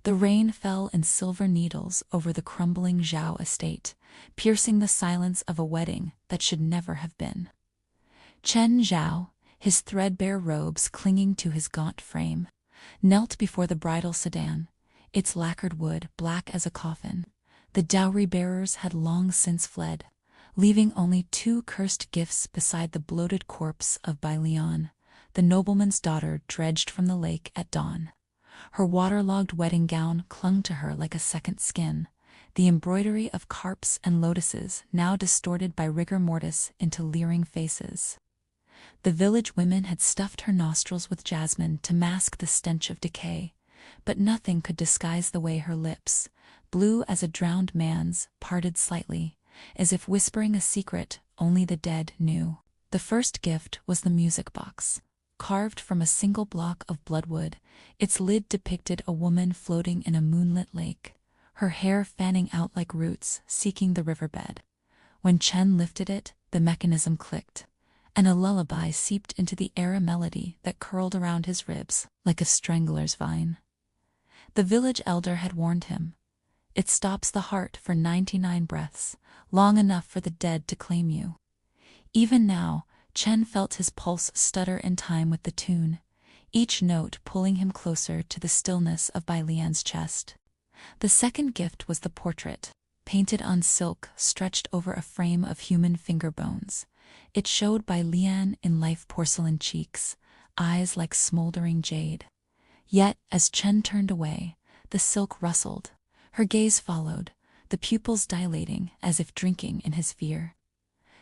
The rain fell in silver needles over the crumbling Zhao estate, piercing the silence of a wedding that should never have been. Chen Zhao, his threadbare robes clinging to his gaunt frame, knelt before the bridal sedan, its lacquered wood black as a coffin. The dowry bearers had long since fled, leaving only two cursed gifts beside the bloated corpse of Bai Lian, the nobleman's daughter dredged from the lake at dawn. Her waterlogged wedding gown clung to her like a second skin, the embroidery of carps and lotuses now distorted by rigor mortis into leering faces. The village women had stuffed her nostrils with jasmine to mask the stench of decay, but nothing could disguise the way her lips, blue as a drowned man's, parted slightly, as if whispering a secret only the dead knew. The first gift was the music box. Carved from a single block of bloodwood, its lid depicted a woman floating in a moonlit lake, her hair fanning out like roots seeking the riverbed. When Chen lifted it, the mechanism clicked, and a lullaby seeped into the air, a melody that curled around his ribs like a strangler's vine. The village elder had warned him. It stops the heart for 99 breaths, long enough for the dead to claim you. Even now, Chen felt his pulse stutter in time with the tune, each note pulling him closer to the stillness of Bai Lian's chest. The second gift was the portrait, painted on silk stretched over a frame of human finger bones. It showed Bai Lian in life, porcelain cheeks, eyes like smoldering jade. Yet, as Chen turned away, the silk rustled. Her gaze followed, the pupils dilating as if drinking in his fear.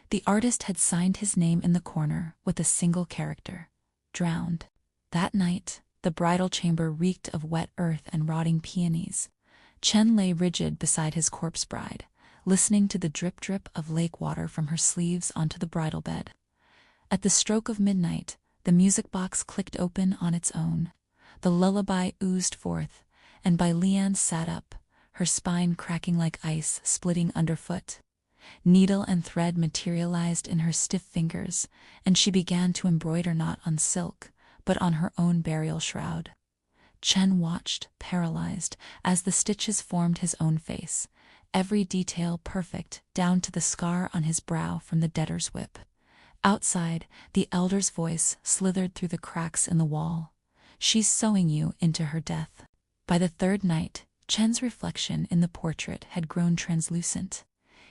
The artist had signed his name in the corner with a single character: drowned. That night, the bridal chamber reeked of wet earth and rotting peonies. Chen lay rigid beside his corpse bride, listening to the drip-drip of lake water from her sleeves onto the bridal bed. At the stroke of midnight, the music box clicked open on its own. The lullaby oozed forth, and Bai Lian sat up, her spine cracking like ice splitting underfoot. Needle and thread materialized in her stiff fingers, and she began to embroider not on silk, but on her own burial shroud. Chen watched, paralyzed, as the stitches formed his own face, every detail perfect, down to the scar on his brow from the debtor's whip. Outside, the elder's voice slithered through the cracks in the wall. "She's sewing you into her death." By the third night, Chen's reflection in the portrait had grown translucent.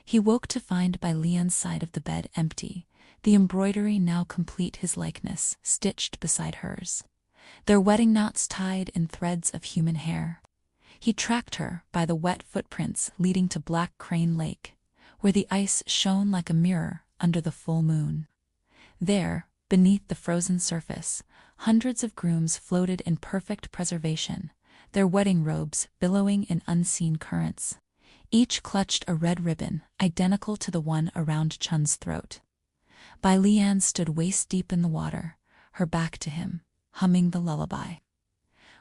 He woke to find Bai Lian's side of the bed empty, the embroidery now complete, his likeness stitched beside hers, their wedding knots tied in threads of human hair. He tracked her by the wet footprints leading to Black Crane Lake, where the ice shone like a mirror under the full moon. There, beneath the frozen surface, hundreds of grooms floated in perfect preservation, their wedding robes billowing in unseen currents. Each clutched a red ribbon, identical to the one around Chen's throat. Bai Lian stood waist-deep in the water, her back to him, humming the lullaby.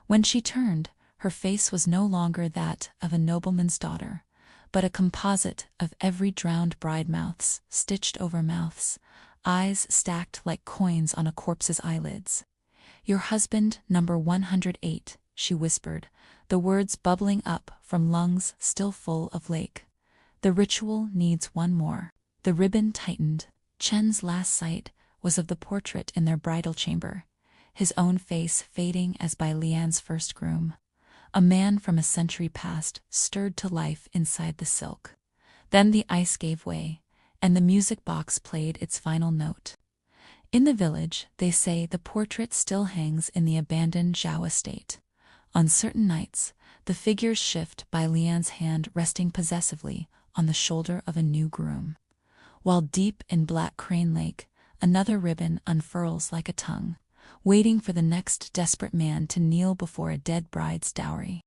When she turned, her face was no longer that of a nobleman's daughter, but a composite of every drowned bride, mouths stitched over mouths, eyes stacked like coins on a corpse's eyelids. "Your husband, number 108, she whispered, the words bubbling up from lungs still full of lake. "The ritual needs one more." The ribbon tightened. Chen's last sight was of the portrait in their bridal chamber, his own face fading as Bai Lian's first groom. A man from a century past stirred to life inside the silk. Then the ice gave way, and the music box played its final note. In the village, they say, the portrait still hangs in the abandoned Zhao estate. On certain nights, the figures shift, Bai Lian's hand resting possessively on the shoulder of a new groom. While deep in Black Crane Lake, another ribbon unfurls like a tongue, waiting for the next desperate man to kneel before a dead bride's dowry.